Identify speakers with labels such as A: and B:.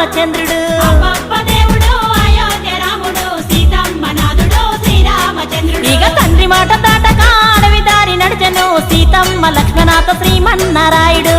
A: శ్రీరామచంద్రుడు. ఇక తండ్రి మాట దాటక అడవి దారి నడిచెను సీతమ్మ లక్ష్మణాథ శ్రీమన్నారాయుడు.